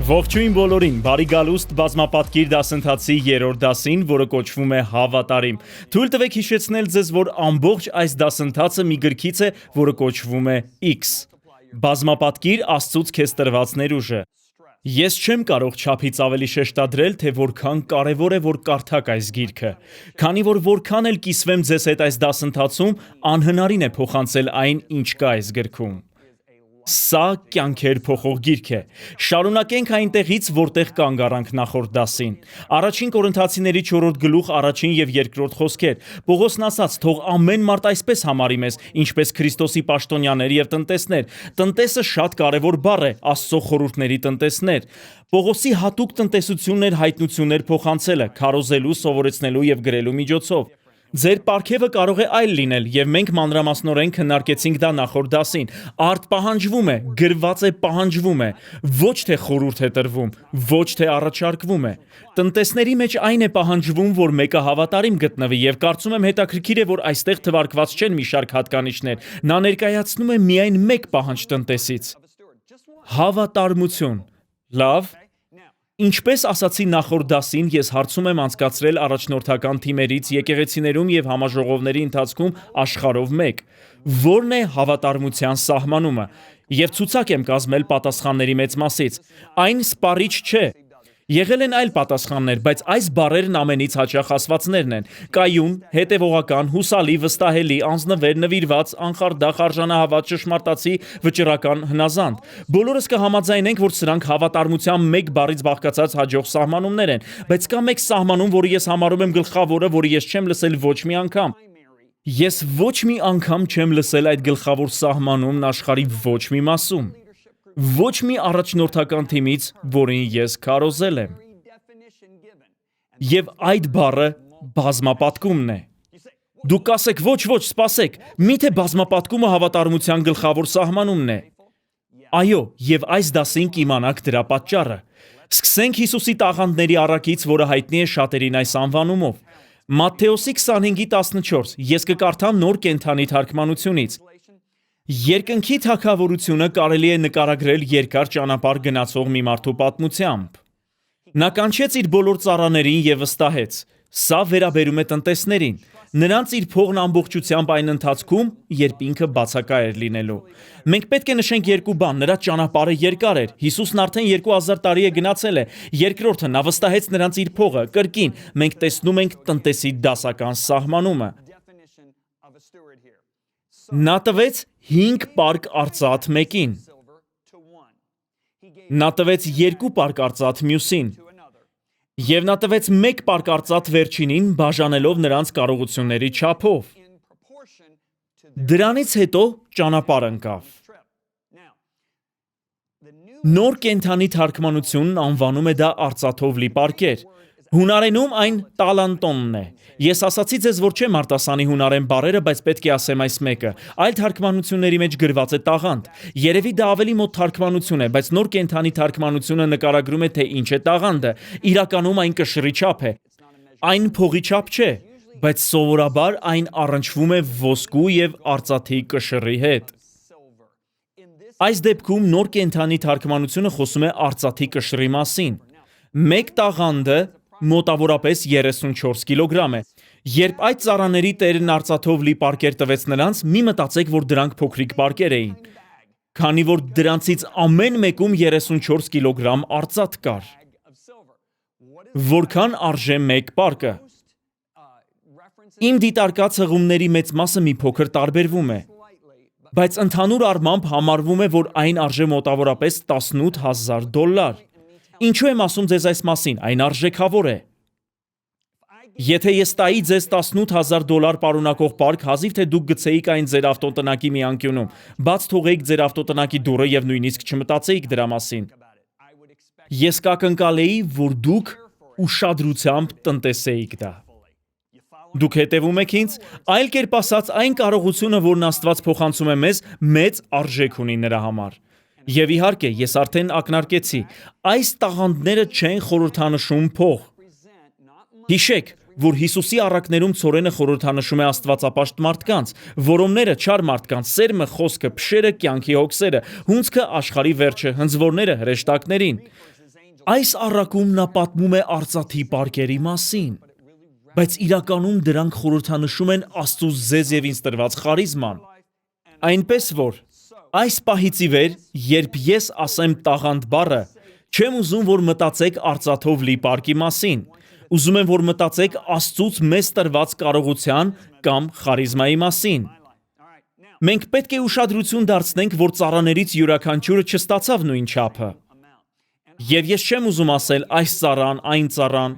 Ողջույն բոլորին, բարի գալուստ բազմապատկիր դասընթացի երրորդ դասին, որը կոչվում է հավատարիմ։ Թույլ տվեք հիշեցնել ձեզ, որ ամբողջ այս դասընթացը մի գրքից է, որը կոչվում է X։ Բազմապատկիր Աստծուց քեզ տրված ներուժը։ Ես չեմ կարող չափից ավելի շեշտադրել, թե որքան կարևոր է, որ կարդաք այս գիրքը։ Քանի որ որքան էլ կիսվեմ ձեզ հետ այս դասընթացում, անհնարին է փոխանցել այն, ինչ կա այս գրքում։ Սա կյանքեր փոխող գիրք է։ Շարունակենք այնտեղից, որտեղ կանգ առանք նախորդ դասին։ Առաջին Կորինթացիների 4-րդ գլուխ առաջին եւ երկրորդ խոսքեր։ Պողոսն ասաց. «Թող ամեն մարդ այսպես համարի մեզ, ինչպես Քրիստոսի պաշտոնյաներ եւ տնտեսներ»։ Տնտեսը շատ կարևոր բառ է, Աստծո խորհուրդների տնտեսներ։ Պողոսի հատուկ տնտեսություններ հայտնություններ փոխանցելը, քարոզելու, սովորեցնելու եւ գրելու միջոցով։ Ձեր պարգևը կարող է այլ լինել, եւ մենք մանրամասնորեն քննարկեցինք դա նախորդ դասին։ Արդ պահանջվում է, գրված է պահանջվում է, ոչ թե խորհուրդ է տրվում, ոչ թե առաջարկվում է։ Տնտեսների մեջ այն է պահանջվում, որ մեկը հավատարիմ գտնվի, եւ կարծում եմ հետաքրքիր է, որ այստեղ թվարկված չեն մի շարք հատկանիշներ։ Նա ներկայացնում է միայն մեկ պահանջ տնտեսից։ Հավատարմություն։ Լավ։ Ինչպես ասացի նախորդ դասին, ես հարցում եմ անցկացրել առաջնորդական թիմերից եկեղեցիներում եւ համաժողովների ընթացքում աշխարհով մեկ. Որն է հավատարմության սահմանումը, եւ ցուցակ եմ կազմել պատասխանների մեծ մասից։ Այն սպառիչ չէ։ Եղել են այլ պատասխաններ, բայց այս բառերն ամենից հաճախ ասվածներն են. կայուն, հետևողական, հուսալի, վստահելի, անձնվեր, նվիրված, անխարդախ, արժանահավատ, ճշմարտացի, վճռական, հնազանդ։ Բոլորս կհամաձայնենք, որ սրանք հավատարմության մեկ բառից բաղկացած հաջող սահմանումներ են, բայց կա մեկ սահմանում, որը ես համարում եմ գլխավորը, որը ես չեմ լսել ոչ մի անգամ։ Ես ոչ մի անգամ չեմ լսել այդ գլխավոր սահմանումն աշխարհի ոչ մի մասում։ Ոչ մի առաջնորդական թիմից, որին ես քարոզել եմ։ Եվ այդ բառը բազմապատկումն է։ Դուք կասեք, ոչ, սպասեք, միթե բազմապատկումը հավատարմության գլխավոր սահմանումն է։ Այո, եւ այս դասին կիմանաք դրա պատճառը։ Սկսենք Հիսուսի տաղանդների առակից, որը հայտնի է շատերին այս անվանումով։ Մատթեոսի 25:14, ես կկարդամ նոր կենդանի թարգմանությունից։ Երկնքի թագավորությունը կարելի է նկարագրել երկար ճանապարհ գնացող մի մարդու պատմությամբ։ Նա կանչեց իր բոլոր ծառաներին եւ վստահեց. սա վերաբերում է տնտեսներին։ Նրանց իր փողն ամբողջությամբ այն ընթացքում, երբ ինքը բացակա էր լինելու։ Մենք պետք է նշենք երկու բան. նրա ճանապարհը երկար էր։ Հիսուսն արդեն 2000 տարի է գնացել է։ Երկրորդը, նա վստահեց նրանց իր փողը։ Կրկին, մենք տեսնում ենք տնտեսի դասական սահմանումը։ Նա տվեց 5 պարկ արծաթ մեկին։ Նա տվեց 2 պարկ արծաթ մյուսին։ Եվ նա տվեց 1 պարկ արծաթ վերջինին, բաժանելով նրանց կարողությունների չափով։ Դրանից հետո ճանապարհ ընկավ։ Նոր կենդանի թարգմանությունն անվանում է դա արծաթով լի պարկեր։ Հունարենում այն տալանտոնն է։ Ես ասացի ձեզ, որ չեմ արտասանի հունարեն բառերը, բայց պետք է ասեմ այս մեկը։ Այլ թարգմանությունների մեջ գրված է տաղանդ։ Երևի դա ավելի մոտ թարգմանություն է, բայց նոր կենդանի թարգմանությունը նկարագրում է, թե ինչ է տաղանդը։ Իրականում այն կշռի չափ է։ Այն փողի չափ չէ, բայց սովորաբար այն առնչվում է ոսկու եւ արծաթի կշռի հետ։ Այս դեպքում նոր կենդանի թարգմանությունը խոսում է արծաթի կշռի մասին։ Մեկ տաղանդը մոտավորապես 34 կիլոգրամ է։ Երբ այդ ծառաների տերն արծաթով լի պարկեր տվեց նրանց, մի մտածեք, որ դրանք փոքրիկ պարկեր էին, քանի որ դրանցից ամեն մեկում 34 կիլոգրամ արծաթ կար։ Որքան արժե մեկ պարկը։ Իմ դիտարկած հղումների մեծ մասը մի փոքր տարբերվում է, բայց ընդհանուր առմամբ համարվում է, որ այն արժե մոտավորապես $18,000։ Ինչու եմ ասում ձեզ այս մասին, այն արժեքավոր է։ Եթե ես տայի ձեզ $18,000 պարունակող պարկ, հազիվ թե դուք գցեիք այն ձեր ավտոտնակի մի անկյունում, բաց թողեիք ձեր ավտոտնակի դուռը եւ նույնիսկ չմտածեիք դրա մասին։ Ես կակնկալեի, որ դուք ուշադրությամբ տնտեսեիք դա։ Դուք հետևում եք ինձ, այլ կերպ ասած, այն կարողությունը, որն Աստված փոխանցում է մեզ, մեծ արժեք ունի նրա համար։ Եվ իհարկե, ես արդեն ակնարկեցի, այս տաղանդները չեն խորհրդանշում փող։ Հիշեք, որ Հիսուսի առակներում ցորենը խորհրդանշում է աստվածապաշտ մարդկանց, որոմները չար մարդկանց, սերմը, խոսքը, փշերը, կյանքի հոգսերը, հունձքը, աշխարհի վերջը, հնձվորները, հրեշտակներին։ Այս առակում նա պատմում է արծաթի պարկերի մասին, բայց իրականում դրանք խորհրդանշում են Աստծո ձեզ եւ ինձ տրված խարիզման։ Այնպես որ այս պահից ի վեր, երբ ես ասեմ տաղանդ բառը, չեմ ուզում, որ մտածեք արծաթով լի պարկի մասին։ Ուզում եմ, որ մտածեք Աստծուց մեզ տրված կարողության կամ խարիզմայի մասին։ Մենք պետք է ուշադրություն դարձնենք, որ ծառաներից յուրաքանչյուրը չստացավ նույն չափը։ Եվ ես չեմ ուզում ասել այս ծառան, այն ծառան։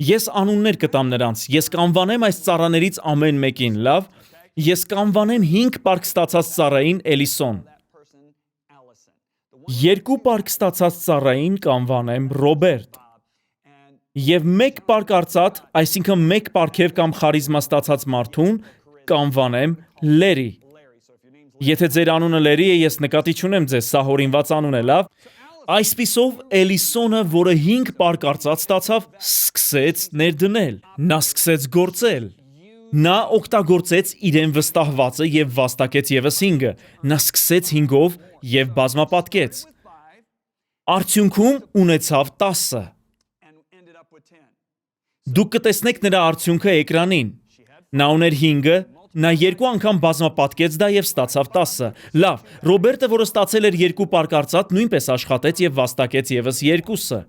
Ես անուններ կտամ նրանց, ես կանվանեմ այս ծառաներից ամեն մեկին, լավ։ Ես կանվանեմ 5 պարկ ստացած ծառային Էլիսոն։ 2 պարկ ստացած ծառային կանվանեմ Ռոբերտ։ Եվ 1 պարկ արծաթ, այսինքն 1 պարքև կամ խարիզմա ստացած մարդուն կանվանեմ Լերի։ Եթե ձեր անունը Լերի է, ես նկատի չունեմ ձեզ, սա հորինված անուն է, լավ։ Այսպիսով Էլիսոնը, որը 5 պարկ արծաթ ստացավ, սկսեց ներդնել, նա սկսեց գործել։ Նա օգտագործեց իրեն վստահվածը եւ վաստակեց եւս 5-ը։ Նա սկսեց 5-ով եւ բազմապատկեց։ Արդյունքում ունեցավ 10-ը։ Դուք կտեսնեք նրա արդյունքը էկրանին։ Նա ուներ 5-ը, նա 2 անգամ բազմապատկեց դա եւ ստացավ 10-ը։ Լավ, Ռոբերտը, որը ստացել էր 2 պարկ արծաթ, նույնպես աշխատեց եւ վաստակեց եւս 2-ը։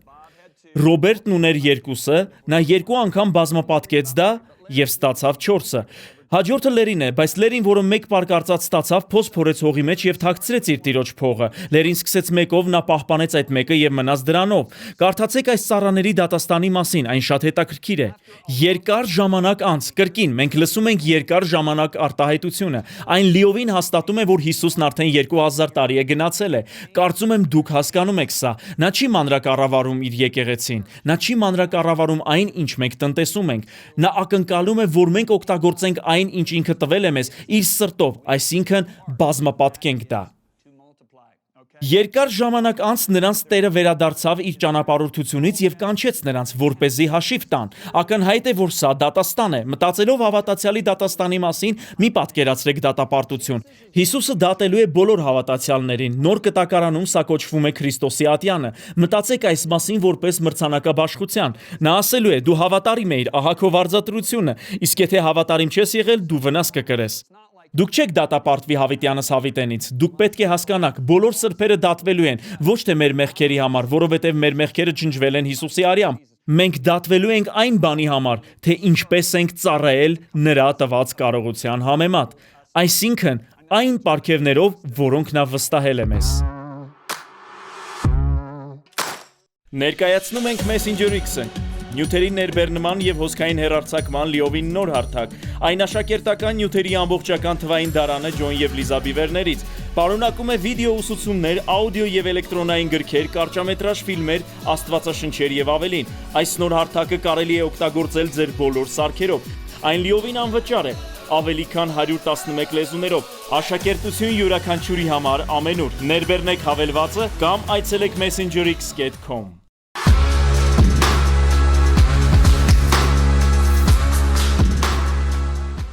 Ռոբերտն ուներ 2-ը, նա 2 անգամ բազմապատկեց դա եւ ստացավ 4-ը։ Հաջորդը Լերին է, բայց Լերին, որը 1 պարկ արծաթ ստացավ, փոս փորեց հողի մեջ եւ թաքցրեց իր տիրոջ փողը։ Լերին սկսեց 1-ով, նա պահպանեց այդ 1-ը եւ մնաց դրանով։ Կարդացեք այս ծառաների դատաստանի մասին, այն շատ հետաքրքիր է։ Երկար ժամանակ անց, կրկին, մենք լսում ենք երկար ժամանակ արտահայտությունը։ Այն լիովին հաստատում է, որ Հիսուսն արդեն 2000 տարի է գնացել է։ Կարծում եմ դուք հասկանում եք սա։ Նա չի մանրակառավարում իր եկեղեցին։ Նա չի մանրակառավարում այն, ինչ մենք տնտեսում ենք։ Նա ակնկալում է, որ մենք օգտագործենք այն, ինչ ինքը տվել է մեզ իր սրտով, այսինքն բազմապատկենք դա։ Երկար ժամանակ անց նրանց Տերը վերադարձավ իր ճանապարհորդությունից եւ կանչեց նրանց, որպեսզի հաշիվ տան։ Ակնհայտ է, որ սա դատաստան է։ Մտածելով հավատացյալի դատաստանի մասին, մի պատկերացրեք դատապարտություն։ Հիսուսը դատելու է բոլոր հավատացյալներին։ Նոր կտակարանում սա կոչվում է Քրիստոսի ատյանը։ Մտածեք այս մասին որպես մրցանակաբաշխության։ Նա ասելու է. դու հավատարիմ ես, ահա քո վարձատրությունը, իսկ եթե հավատարիմ չես եղել, դու վնաս կկրես։ Դուք չեք դատապարտվի հավիտյանս հավիտենից։ Դուք պետք է հասկանաք, բոլոր սրբերը դատվելու են, ոչ թե մեր մեղքերի համար, որովհետև մեր մեղքերը ջնջվել են Հիսուսի արյամբ։ Մենք դատվելու ենք այն բանի համար, թե ինչպես ենք ծառայել նրա տված կարողության համեմատ, այսինքն այն պարգևներով, որոնք նա վստահել է մեզ։ Ներկայացնում ենք Messenger X-ը։ Նյութերի ներբեռնման եւ հոսքային հեռարձակման լիովին նոր հարթակ։ Այն աշակերտական նյութերի ամբողջական թվային դարանը Ջոն եւ Լիզա Բիվերներից։ Պարունակում է վիդեո ուսուցումներ, աուդիո եւ էլեկտրոնային գրքեր, կարճամետրաժ ֆիլմեր, աստվածաշնչեր եւ ավելին։ Այս նոր հարթակը կարելի է օգտագործել ձեր բոլոր սարքերով։ Այն լիովին անվճար է։ Ավելի քան 111 լեզուներով։ Աշակերտություն յուրաքանչյուրի համար ամենուր։ Ներբեռնեք հավելվածը կամ այցելեք messengerx.com։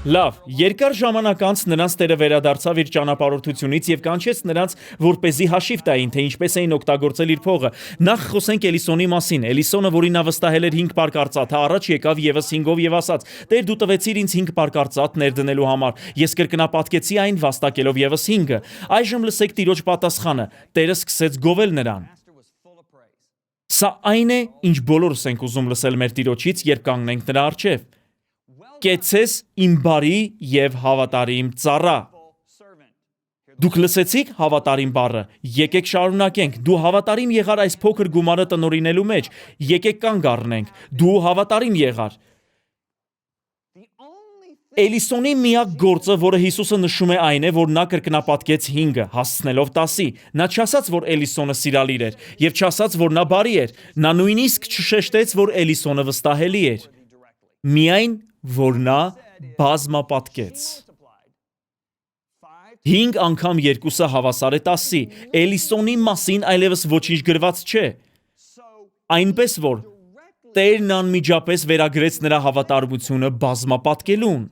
Լավ, երկար ժամանակ անց նրանց Տերը վերադարձավ իր ճանապարհորդությունից եւ կանչեց նրանց, որպեսզի հաշիվ տային, թե ինչպես էին օգտագործել իր փողը։ Նախ խոսենք Էլիսոնի մասին։ Էլիսոնը, որին նա վստահել էր 5 պարկ արծաթ, առաջ եկավ եւս 5-ով եւ ասաց. «Տեր, դու տվեցիր ինձ 5 պարկ արծաթ ներդնելու համար։ Ես կրկնապատկեցի այն վաստակելով եւս 5-ը»։ Այժմ լսեք Տիրոջ պատասխանը։ Տերը սկսեց գովել նրան։ Սա այն է, ինչ բոլորս ենք ուզում լսել մեր Տիրոջից, երբ կանգնենք նրա առջև։ Կեցես իմ բարի եւ հավատարիմ ծառա։ Դուք լսեցիք հավատարիմ բառը։ Եկեք շարունակենք։ Դու հավատարիմ եղար այս փոքր գումարը տնօրինելու մեջ։ Եկեք կանգ առնենք։ Դու հավատարիմ եղար։ Էլիսոնի միակ գործը, որը Հիսուսը նշում է, այն է, որ նա կրկնապատկեց 5-ը, հասցնելով 10-ի։ Նա չասաց, որ Էլիսոնը սիրալիր էր, եւ չասաց, որ նա բարի էր։ Նա նույնիսկ չշեշտեց, որ Էլիսոնը վստահելի էր։ Միայն որ նա բազմապատկեց։ 5 անգամ 2-ը հավասար է 10-ի։ Էլիսոնի մասին այլևս ոչինչ գրված չէ։ Այնպես որ Տերն անմիջապես վերագրեց նրա հավատարմությունը բազմապատկելուն։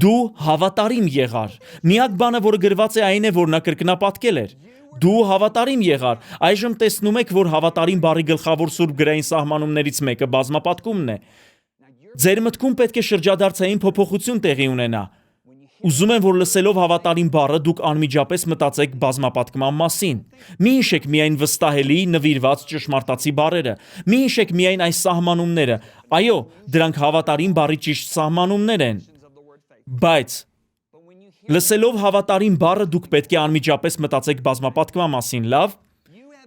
Դու հավատարիմ եղար։ Միակ բանը, որը գրված է, այն է, որ նա կրկնապատկել էր։ Դու հավատարիմ եղար։ Այժմ տեսնում եք, որ հավատարիմ բառի գլխավոր սուրբ գրային սահմանումներից մեկը բազմապատկումն է։ Ձեր մտքում պետք է շրջադարձային փոփոխություն տեղի ունենա։ Ուզում եմ, որ լսելով հավատարիմ բառը դուք անմիջապես մտածեք բազմապատկման մասին։ Մի հիշեք միայն վստահելի, նվիրված ճշմարտացի բառերը։ Մի հիշեք միայն այս սահմանումները։ Այո, դրանք հավատարիմ բառի ճիշտ սահմանումներ են։ Բայց լսելով հավատարիմ բառը դուք պետք է անմիջապես մտածեք բազմապատկման մասին, լավ։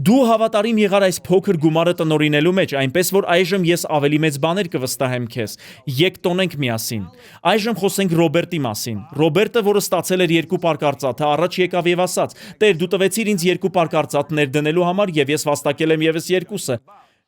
Դու հավատարիմ եղար այս փոքր գումարը տնօրինելու մեջ, այնպես որ այժմ ես ավելի մեծ բաներ կվստահեմ քեզ։ Եկ տոնենք միասին։ Այժմ խոսենք Ռոբերտի մասին։ Ռոբերտը, որը ստացել էր 2 պարկ արծաթը, առաջ եկավ եւ ասաց. «Տեր, դու տվեցիր ինձ 2 պարկ արծաթ ներդնելու համար եւ ես վաստակել եմ եւս 2-ը»։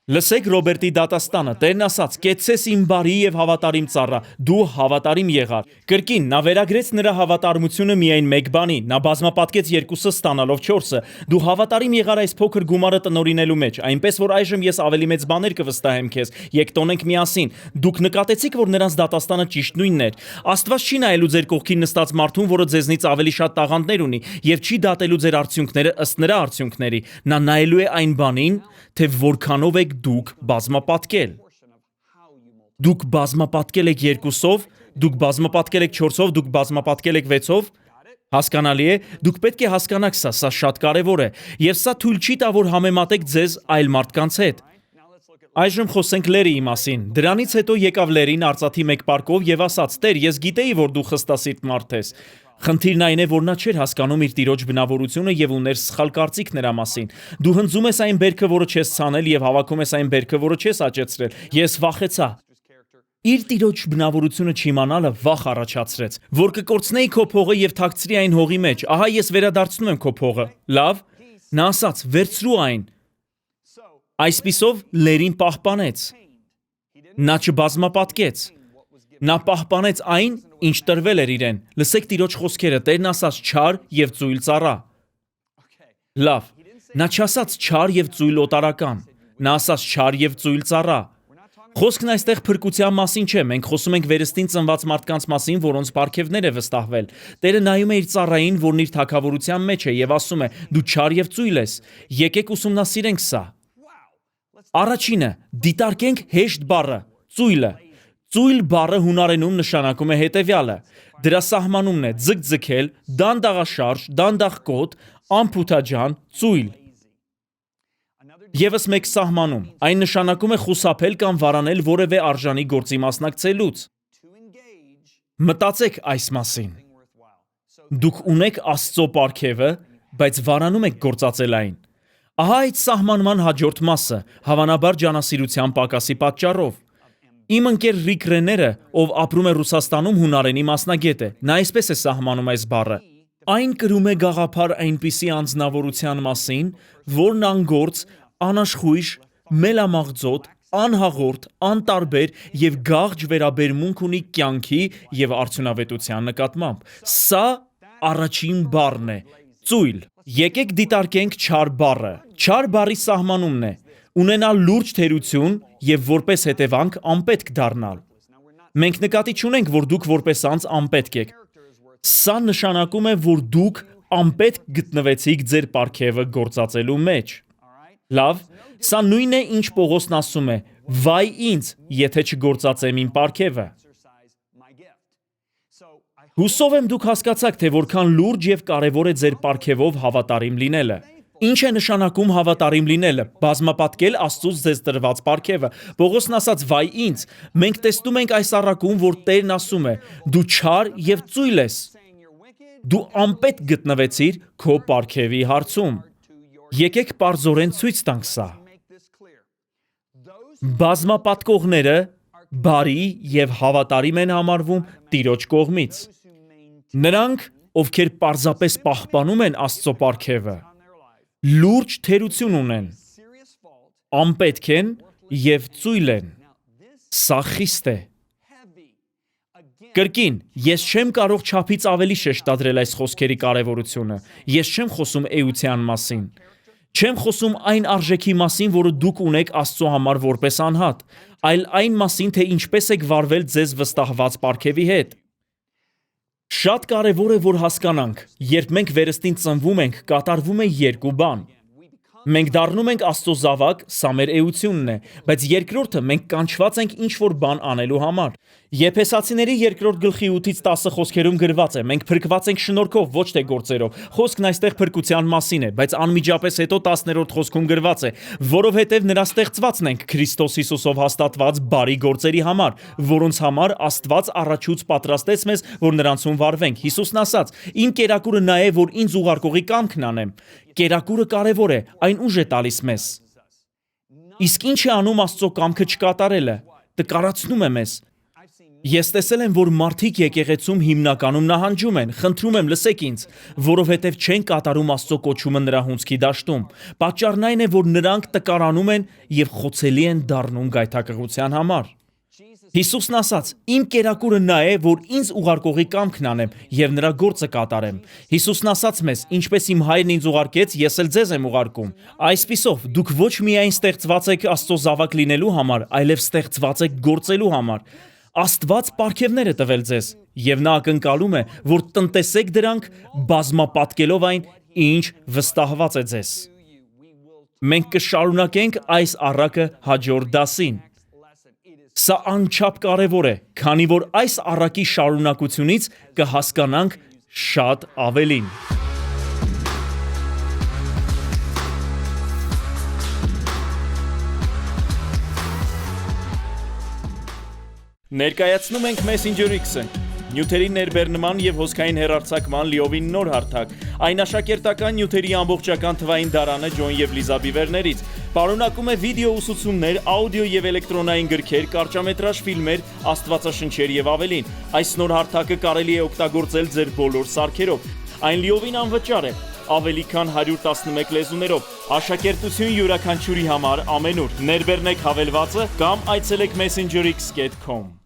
Լսեք Ռոբերտի դատաստանը։ Տերն ասաց. «Կեցցես իմ բարի եւ հավատարիմ ծառա, դու հավատարիմ եղար»։ Կրկին, նա վերագրեց նրա հավատարմությունը միայն մեկ բանի, նա բազմապատկեց 2-ը ստանալով 4-ը։ Դու հավատարիմ եղար այս փոքր գումարը տնօրինելու մեջ, այնպես որ այժմ ես ավելի մեծ բաներ կվստահեմ քեզ։ Եկ տոնենք միասին։ Դուք նկատեցիք, որ նրանց դատաստանը ճիշտ նույնն էր։ Աստված չի նայելու ձեր կողքին նստած մարդուն, որը ձեզնից ավելի շատ տաղանդներ ունի, եւ չի դատելու ձեր արդյունքները ըստ նրա արդյունքների։ Նա նայելու է այն բանին, թե որքանով եք դուք բազմապատկել։ Դուք բազմապատկել եք 2-ով, դուք բազմապատկել եք 4-ով, դուք բազմապատկել եք 6-ով։ Հասկանալի է, դուք պետք է հասկանաք սա շատ կարևոր է, եւ սա թույլ չի տա, որ համեմատեք ձեզ այլ մարդկանց հետ։ Այժմ խոսենք Լերիի մասին։ Դրանից հետո եկավ Լերին արծաթի մեկ պարկով եւ ասաց. «Տեր, ես գիտեի, որ դու խստասիրտ մարդ ես»։ Խնդիրն այն է, որ նա չէր հասկանում իր տիրոջ բնավորությունը եւ ուներ սխալ կարծիք նրա մասին։ Դու հնձում ես այն բերքը, որը չես ցանել եւ հավաքում ես այն բերքը, որը չես աճեցրել։ Ես վախեցա։ Իր տիրոջ բնավորությունը չիմանալը վախ առաջացրեց, որ կկորցնեի քո փողը եւ թաքցրի այն հողի մեջ։ Ահա ես վերադարձնում եմ քո փողը։ Լավ։ Նա ասաց. «Վերցրու այն»։ Այսպիսով Լերին պահպանեց։ Նա չբազմապատկեց։ Նա պահպանեց այն, ինչ տրվել էր իրեն։ Լսեք տիրոջ խոսքերը. Տերն ասաց. «Չար եւ ծույլ ծառա»։ Լավ։ Նա չասաց չար եւ ծույլ օտարական։ Նա ասաց չար եւ ծույլ ծառա։ Խոսքն այստեղ փրկության մասին չէ, մենք խոսում ենք վերստին ծնված մարդկանց մասին, որոնց պարգևներ է վստահվել։ Տերը նայում է իր ծառային, որն իր թագավորության մեջ է, եւ ասում է. «Դու չար եւ ծույլ ես»։ Եկեք ուսումնասիրենք սա։ Առաջինը, դիտարկենք հեշտ բառը՝ ծույլը։ Ծույլ բառը հունարենում նշանակում է հետևյալը. դրա սահմանումն է ձգձգել, դանդաղաշարժ, դանդաղկոտ, անփութաջան, ծույլ։ Եվս մեկ սահմանում, այն նշանակում է խուսափել կամ վարանել որևէ արժանի գործի մասնակցելուց։ Մտածեք այս մասին։ Դուք ունեք Աստծո պարգևը, բայց վարանում եք գործածել այն։ Ահա այդ սահմանման հաջորդ մասը, հավանաբար ջանասիրության պակասի պատճառով։ Իմ ընկեր Ռիկ Ռեները, ով ապրում է Ռուսաստանում, հունարենի մասնագետ է։ Նա այսպես է սահմանում այս բառը. այն կրում է գաղափար այնպիսի անձնավորության մասին, որն անգործ, անաշխույժ, մելամաղձոտ, անհաղորդ, անտարբեր եւ գաղջ վերաբերմունք ունի կյանքի եւ արդյունավետության նկատմամբ։ Սա առաջին բառն է՝ ծույլ։ Եկեք դիտարկենք չար բառը։ Չար բառի սահմանումն է ունենալ լուրջ թերություն եւ որպես հետևանք անպետք դառնալ։ Մենք նկատի չունենք, որ դուք որպես անձ անպետք եք։ Սա նշանակում է, որ դուք անպետք գտնվեցիք ձեր պարգևը գործածելու մեջ։ Լավ, սա նույնն է, ինչ Պողոսն ասում է. «Վայ ինձ, եթե չգործածեմ իմ պարգևը»։ Հուսով եմ դուք հասկացաք, թե որքան լուրջ եւ կարեւոր է ձեր պարգևով հավատարիմ լինելը։ Ինչ է նշանակում հավատարիմ լինելը։ Բազմապատկել Աստծուց ձեզ տրված պարգևը։ Պողոսն ասաց. «Վայ ինձ»։ Մենք տեսնում ենք այս առակում, որ Տերն ասում է. «Դու չար եւ ծույլ ես»։ Դու անպետք գտնվեցիր քո պարգևի հարցում։ Եկեք պարզորեն ցույց տանք սա։ Բազմապատկողները բարի եւ հավատարիմ են համարվում Տիրոջ կողմից։ Նրանք, ովքեր պարզապես պահպանում են Աստծո պարգևը, լուրջ թերություն ունեն, անպետք են եւ ծույլ են։ Սա խիստ է։ Կրկին, ես չեմ կարող չափից ավելի շեշտադրել այս խոսքերի կարևորությունը։ Ես չեմ խոսում էության մասին։ Չեմ խոսում այն արժեքի մասին, որը դուք ունեք Աստծո համար որպես անհատ, այլ այն մասին, թե ինչպես եք վարվել ձեզ վստահված պարգևի հետ։ Շատ կարևոր է, որ հասկանանք, երբ մենք վերստին ծնվում ենք, կատարվում է երկու բան։ Մենք դառնում ենք Աստծո զավակ, սա մեր էությունն է, բայց երկրորդը մենք կանչված ենք ինչ-որ բան անելու համար։ Եփեսացիների 2 գլխի 8-ից 10 խոսքերում գրված է. մենք փրկված ենք շնորհքով, ոչ թե գործերով։ Խոսքն այստեղ փրկության մասին է, բայց անմիջապես հետո 10-րդ խոսքում գրված է. որովհետև նրա ստեղծվածն ենք Քրիստոս Հիսուսով հաստատված բարի գործերի համար, որոնց համար Աստված առաջուց պատրաստեց մեզ, որ նրանցում վարվենք։ Հիսուսն ասաց. իմ կերակուրը նա է, որ ինձ ուղարկողի կամքն անեմ։ Կերակուրը կարևոր է, այն ուժ է տալիս մեզ։ Իսկ ինչ է անում Աստծո կամքը չկատարելը։ Տկարացնում է մեզ։ Ես տեսել եմ, որ մարդիկ եկեղեցում հիմնականում նահանջում են, խնդրում եմ լսեք ինձ, որովհետև չեն կատարում Աստծո կոչումը նրա հունձքի դաշտում։ Պատճառն այն է, որ նրանք տկարանում են եւ խոցելի են դառնում գայթակղության համար։ Հիսուսն ասաց. իմ կերակուրը նա է, որ ինձ ուղարկողի կամքն անեմ եւ նրա գործը կատարեմ։ Հիսուսն ասաց մեզ. ինչպես իմ հայրն ինձ ուղարկեց, ես էլ ձեզ եմ ուղարկում։ Այսպիսով, դուք ոչ միայն ստեղծված եք Աստծո զավակ լինելու համար, այլև ստեղծված եք գործելու համար։ Աստված պարգևներ է տվել ձեզ, եւ նա ակնկալում է, որ տնտեսեք դրանք, բազմապատկելով այն, ինչ վստահված է ձեզ։ Մենք կշարունակենք այս առակը հաջորդ դասին։ Սա անչափ կարևոր է, քանի որ այս առակի շարունակությունից կհասկանանք շատ ավելին։ Ներկայացնում ենք Messenger X-ը, նյութերի ներբեռնման եւ հոսքային հեռարձակման լիովին նոր հարթակ։ Այն աշակերտական նյութերի ամբողջական թվային դարանը Ջոն եւ Լիզա Բիվերներից։ Պարունակում է վիդեո ուսուցումներ, աուդիո եւ էլեկտրոնային գրքեր, կարճամետրաժ ֆիլմեր, աստվածաշնչեր եւ ավելին։ Այս նոր հարթակը կարելի է օգտագործել ձեր բոլոր սարքերով։ Այն լիովին անվճար է, ավելի քան 111 լեզուներով։ Աշակերտություն յուրաքանչյուրի համար ամենուր։ Ներբեռնեք հավելվածը կամ այցելեք messengerx.com։